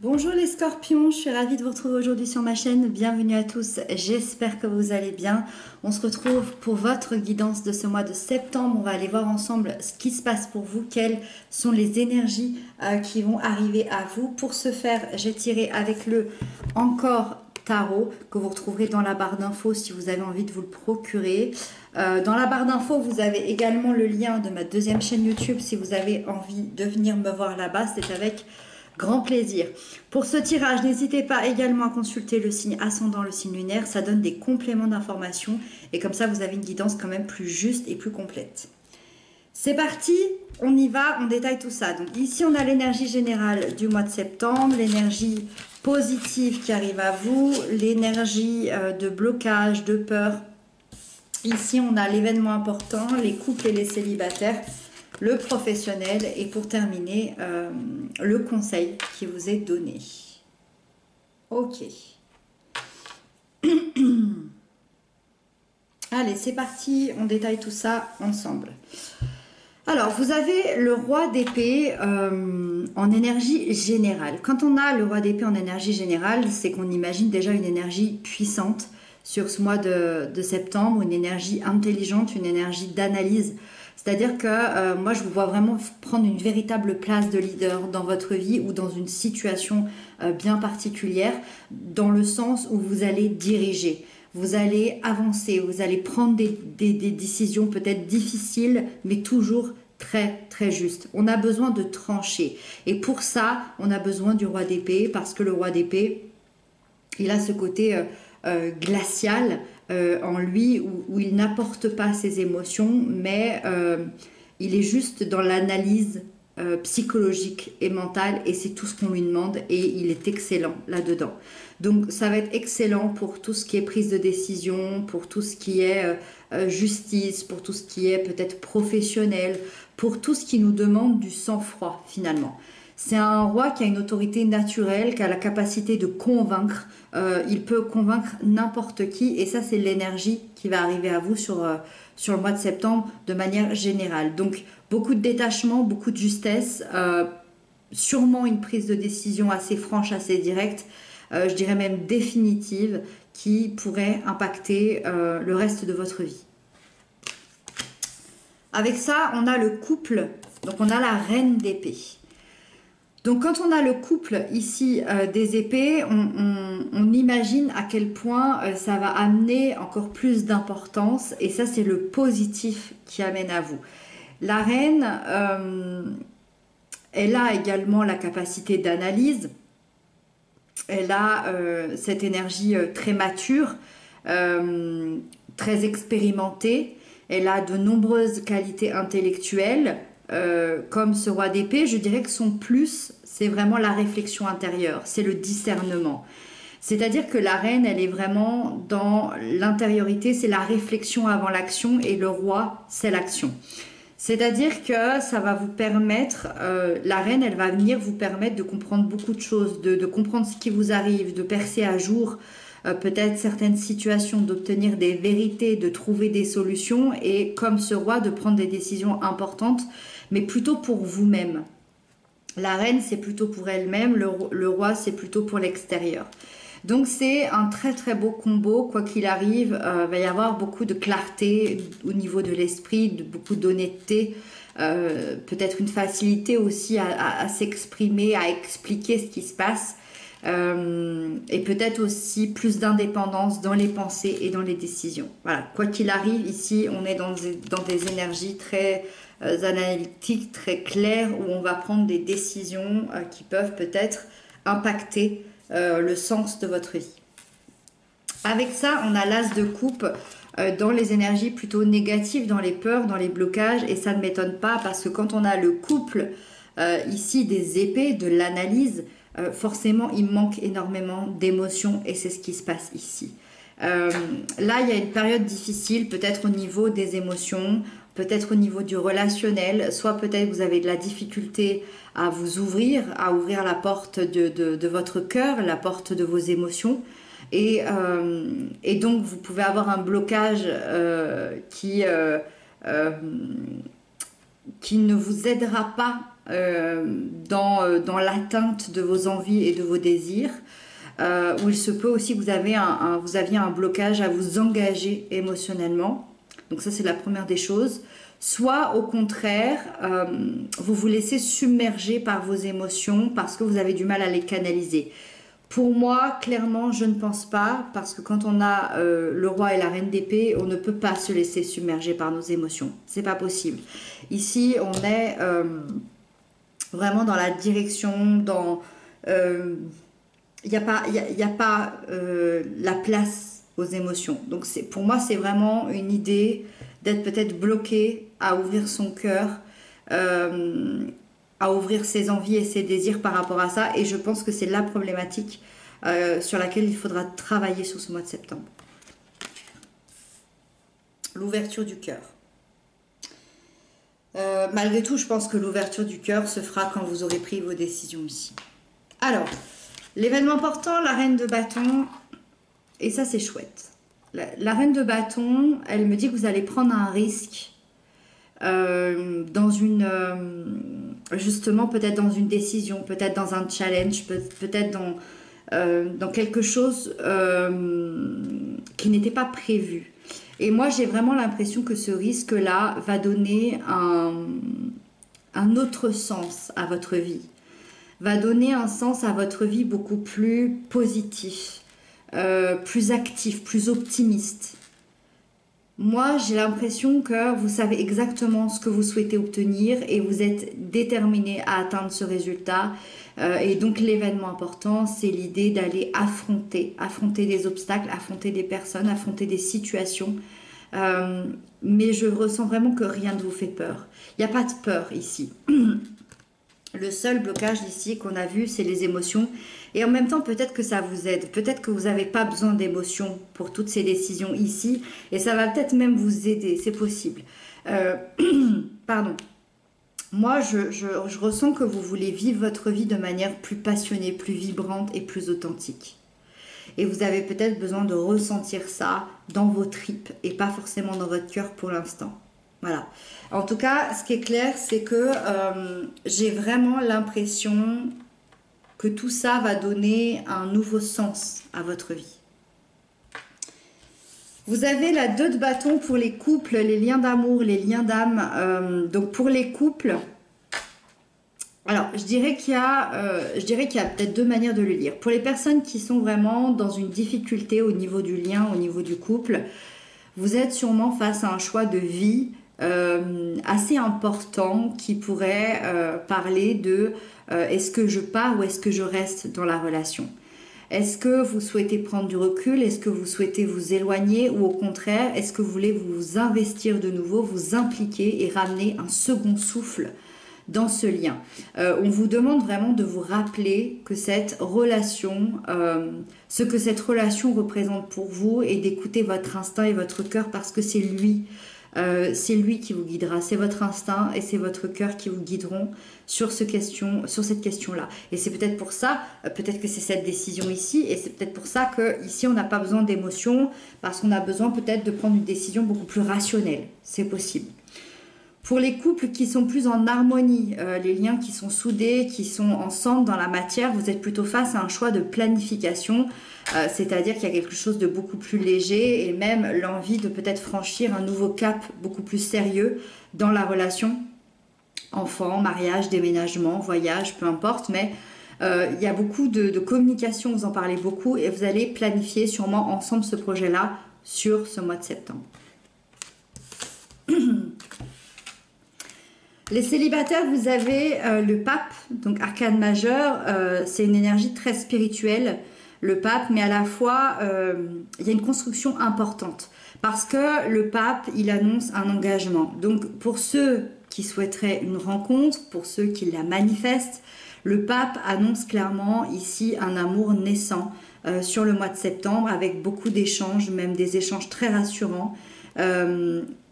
Bonjour les scorpions, je suis ravie de vous retrouver aujourd'hui sur ma chaîne. Bienvenue à tous, j'espère que vous allez bien. On se retrouve pour votre guidance de ce mois de septembre. On va aller voir ensemble ce qui se passe pour vous, quelles sont les énergies qui vont arriver à vous. Pour ce faire, j'ai tiré avec le Encore Tarot que vous retrouverez dans la barre d'infos si vous avez envie de vous le procurer. Dans la barre d'infos, vous avez également le lien de ma deuxième chaîne YouTube si vous avez envie de venir me voir là-bas. C'est avec grand plaisir. Pour ce tirage, n'hésitez pas également à consulter le signe ascendant, le signe lunaire. Ça donne des compléments d'informations et comme ça, vous avez une guidance quand même plus juste et plus complète. C'est parti, on y va, on détaille tout ça. Donc ici, on a l'énergie générale du mois de septembre, l'énergie positive qui arrive à vous, l'énergie de blocage, de peur. Ici, on a l'événement important, les couples et les célibataires, le professionnel et pour terminer, le conseil qui vous est donné. Ok. Allez, c'est parti, on détaille tout ça ensemble. Alors, vous avez le roi d'épée en énergie générale. Quand on a le roi d'épée en énergie générale, c'est qu'on imagine déjà une énergie puissante sur ce mois de septembre, une énergie intelligente, une énergie d'analyse. C'est-à-dire que moi, je vous vois vraiment prendre une véritable place de leader dans votre vie ou dans une situation bien particulière, dans le sens où vous allez diriger, vous allez avancer, vous allez prendre des décisions peut-être difficiles, mais toujours très très justes. On a besoin de trancher. Et pour ça, on a besoin du roi d'épée, parce que le roi d'épée, il a ce côté glacial en lui où il n'apporte pas ses émotions, mais il est juste dans l'analyse psychologique et mentale et c'est tout ce qu'on lui demande et il est excellent là-dedans. Donc ça va être excellent pour tout ce qui est prise de décision, pour tout ce qui est justice, pour tout ce qui est peut-être professionnel, pour tout ce qui nous demande du sang-froid finalement. C'est un roi qui a une autorité naturelle, qui a la capacité de convaincre. Il peut convaincre n'importe qui. Et ça, c'est l'énergie qui va arriver à vous sur le mois de septembre de manière générale. Donc, beaucoup de détachement, beaucoup de justesse. Sûrement une prise de décision assez franche, assez directe. Je dirais même définitive, qui pourrait impacter le reste de votre vie. Avec ça, on a le couple. Donc, on a la reine d'épée. Donc quand on a le couple ici des épées, on imagine à quel point ça va amener encore plus d'importance et ça c'est le positif qui amène à vous. La reine, elle a également la capacité d'analyse, elle a cette énergie très mature, très expérimentée, elle a de nombreuses qualités intellectuelles. Comme ce roi d'épée, je dirais que son plus, c'est vraiment la réflexion intérieure, c'est le discernement. C'est-à-dire que la reine, elle est vraiment dans l'intériorité, c'est la réflexion avant l'action et le roi, c'est l'action. C'est-à-dire que ça va vous permettre, la reine, elle va venir vous permettre de comprendre beaucoup de choses, de comprendre ce qui vous arrive, de percer à jour peut-être certaines situations, d'obtenir des vérités, de trouver des solutions et comme ce roi, de prendre des décisions importantes, mais plutôt pour vous-même. La reine, c'est plutôt pour elle-même, le roi, c'est plutôt pour l'extérieur. Donc c'est un très très beau combo, quoi qu'il arrive, va y avoir beaucoup de clarté au niveau de l'esprit, beaucoup d'honnêteté, peut-être une facilité aussi à s'exprimer, à expliquer ce qui se passe, et peut-être aussi plus d'indépendance dans les pensées et dans les décisions. Voilà, quoi qu'il arrive, ici on est dans des énergies très analytiques, très claires, où on va prendre des décisions qui peuvent peut-être impacter le sens de votre vie. Avec ça, on a l'as de coupe dans les énergies plutôt négatives, dans les peurs, dans les blocages, et ça ne m'étonne pas parce que quand on a le couple ici des épées, de l'analyse, forcément il manque énormément d'émotions et c'est ce qui se passe ici. Là, il y a une période difficile, peut-être au niveau des émotions, peut-être au niveau du relationnel, soit peut-être vous avez de la difficulté à vous ouvrir, à ouvrir la porte de votre cœur, la porte de vos émotions. Et donc, vous pouvez avoir un blocage qui ne vous aidera pas dans l'atteinte de vos envies et de vos désirs. Où il se peut aussi que vous aviez un blocage à vous engager émotionnellement. Donc ça, c'est la première des choses. Soit au contraire, vous vous laissez submerger par vos émotions parce que vous avez du mal à les canaliser. Pour moi, clairement, je ne pense pas, parce que quand on a le roi et la reine d'épée, on ne peut pas se laisser submerger par nos émotions. C'est pas possible. Ici, on est vraiment dans la direction, dans... il n'y a pas la place aux émotions. Donc pour moi, c'est vraiment une idée d'être peut-être bloqué à ouvrir son cœur, à ouvrir ses envies et ses désirs par rapport à ça. Et je pense que c'est la problématique sur laquelle il faudra travailler sur ce mois de septembre. L'ouverture du cœur. Malgré tout, je pense que l'ouverture du cœur se fera quand vous aurez pris vos décisions ici. Alors... l'événement important, la reine de bâton, et ça c'est chouette. La reine de bâton, elle me dit que vous allez prendre un risque justement peut-être dans une décision, peut-être dans un challenge, peut-être dans quelque chose qui n'était pas prévu. Et moi j'ai vraiment l'impression que ce risque-là va donner un autre sens à votre vie. Va donner un sens à votre vie beaucoup plus positif, plus actif, plus optimiste. Moi, j'ai l'impression que vous savez exactement ce que vous souhaitez obtenir et vous êtes déterminé à atteindre ce résultat. Et donc, l'événement important, c'est l'idée d'aller affronter des obstacles, affronter des personnes, affronter des situations. Mais je ressens vraiment que rien ne vous fait peur. Il n'y a pas de peur ici. Le seul blocage ici qu'on a vu, c'est les émotions. Et en même temps, peut-être que ça vous aide. Peut-être que vous n'avez pas besoin d'émotions pour toutes ces décisions ici. Et ça va peut-être même vous aider. C'est possible. Pardon. Moi, je ressens que vous voulez vivre votre vie de manière plus passionnée, plus vibrante et plus authentique. Et vous avez peut-être besoin de ressentir ça dans vos tripes et pas forcément dans votre cœur pour l'instant. Voilà. En tout cas, ce qui est clair, c'est que j'ai vraiment l'impression que tout ça va donner un nouveau sens à votre vie. Vous avez la 2 de bâton pour les couples, les liens d'amour, les liens d'âme. Donc pour les couples, alors je dirais qu'il y a peut-être 2 manières de le lire. Pour les personnes qui sont vraiment dans une difficulté au niveau du lien, au niveau du couple, vous êtes sûrement face à un choix de vie assez important qui pourrait parler de est-ce que je pars ou est-ce que je reste dans la relation? Est-ce que vous souhaitez prendre du recul? Est-ce que vous souhaitez vous éloigner? Ou au contraire, est-ce que vous voulez vous investir de nouveau, vous impliquer et ramener un second souffle dans ce lien? On vous demande vraiment de vous rappeler que cette relation, ce que cette relation représente pour vous, et d'écouter votre instinct et votre cœur parce que c'est lui qui vous guidera. C'est votre instinct et c'est votre cœur qui vous guideront sur cette question-là. Et c'est peut-être pour ça, peut-être que c'est cette décision ici, et c'est peut-être pour ça qu'ici on n'a pas besoin d'émotion, parce qu'on a besoin peut-être de prendre une décision beaucoup plus rationnelle. C'est possible. Pour les couples qui sont plus en harmonie, les liens qui sont soudés, qui sont ensemble dans la matière, vous êtes plutôt face à un choix de planification, c'est-à-dire qu'il y a quelque chose de beaucoup plus léger et même l'envie de peut-être franchir un nouveau cap beaucoup plus sérieux dans la relation. Enfant, mariage, déménagement, voyage, peu importe, mais il y a beaucoup de communication, vous en parlez beaucoup et vous allez planifier sûrement ensemble ce projet-là sur ce mois de septembre. Les célibataires, vous avez le pape, donc arcane majeur, c'est une énergie très spirituelle, le pape, mais à la fois, il y a une construction importante, parce que le pape, il annonce un engagement. Donc pour ceux qui souhaiteraient une rencontre, pour ceux qui la manifestent, le pape annonce clairement ici un amour naissant sur le mois de septembre, avec beaucoup d'échanges, même des échanges très rassurants.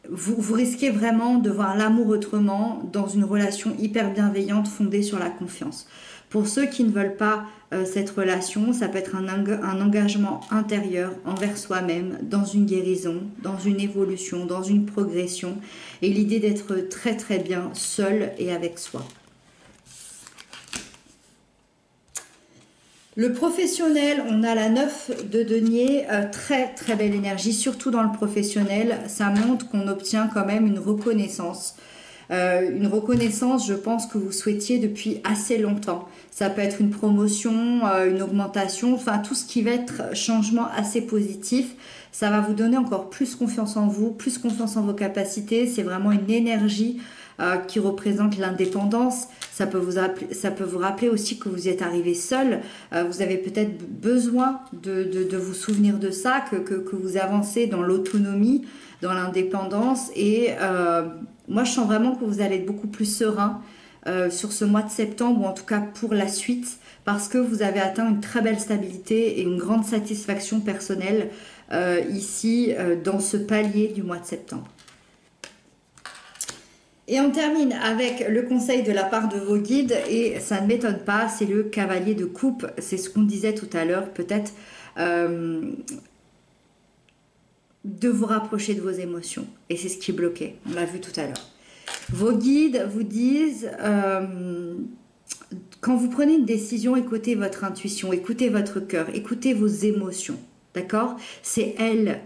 Vous risquez vraiment de voir l'amour autrement dans une relation hyper bienveillante fondée sur la confiance. Pour ceux qui ne veulent pas cette relation, ça peut être un engagement intérieur envers soi-même, dans une guérison, dans une évolution, dans une progression, et l'idée d'être très très bien seul et avec soi. Le professionnel, on a la 9 de denier, très très belle énergie, surtout dans le professionnel. Ça montre qu'on obtient quand même une reconnaissance. Une reconnaissance, je pense, que vous souhaitiez depuis assez longtemps. Ça peut être une promotion, une augmentation, enfin tout ce qui va être changement assez positif. Ça va vous donner encore plus confiance en vous, plus confiance en vos capacités. C'est vraiment une énergie qui représente l'indépendance. Ça peut vous rappeler aussi que vous êtes arrivé seul. Vous avez peut-être besoin de vous souvenir de ça, que vous avancez dans l'autonomie, dans l'indépendance. Et moi, je sens vraiment que vous allez être beaucoup plus serein sur ce mois de septembre, ou en tout cas pour la suite, parce que vous avez atteint une très belle stabilité et une grande satisfaction personnelle ici dans ce palier du mois de septembre. Et on termine avec le conseil de la part de vos guides, et ça ne m'étonne pas, c'est le cavalier de coupe. C'est ce qu'on disait tout à l'heure, peut-être de vous rapprocher de vos émotions. Et c'est ce qui bloquait, on l'a vu tout à l'heure. Vos guides vous disent, quand vous prenez une décision, écoutez votre intuition, écoutez votre cœur, écoutez vos émotions, d'accord? C'est elles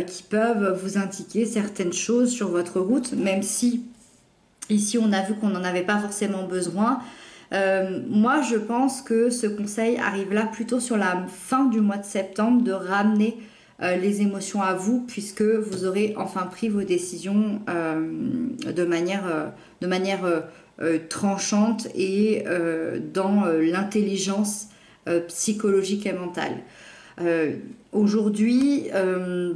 qui peuvent vous indiquer certaines choses sur votre route, même si ici on a vu qu'on n'en avait pas forcément besoin. Moi je pense que ce conseil arrive là plutôt sur la fin du mois de septembre, de ramener les émotions à vous, puisque vous aurez enfin pris vos décisions de manière tranchante et dans l'intelligence psychologique et mentale. Aujourd'hui,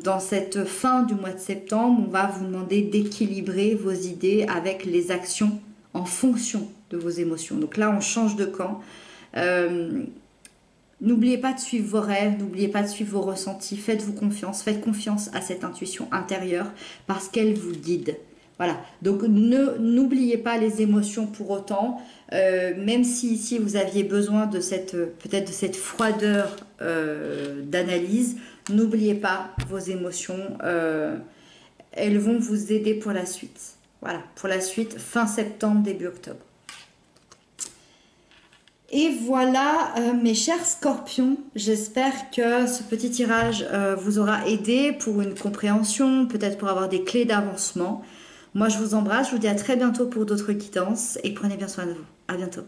dans cette fin du mois de septembre, on va vous demander d'équilibrer vos idées avec les actions en fonction de vos émotions. Donc là, on change de camp. N'oubliez pas de suivre vos rêves, n'oubliez pas de suivre vos ressentis, faites-vous confiance, faites confiance à cette intuition intérieure parce qu'elle vous guide. Voilà, donc n'oubliez pas les émotions pour autant, même si ici vous aviez besoin de peut-être de cette froideur d'analyse, n'oubliez pas vos émotions, elles vont vous aider pour la suite. Voilà, pour la suite, fin septembre, début octobre. Et voilà mes chers scorpions, j'espère que ce petit tirage vous aura aidé pour une compréhension, peut-être pour avoir des clés d'avancement. Moi je vous embrasse, je vous dis à très bientôt pour d'autres guidances et prenez bien soin de vous. À bientôt.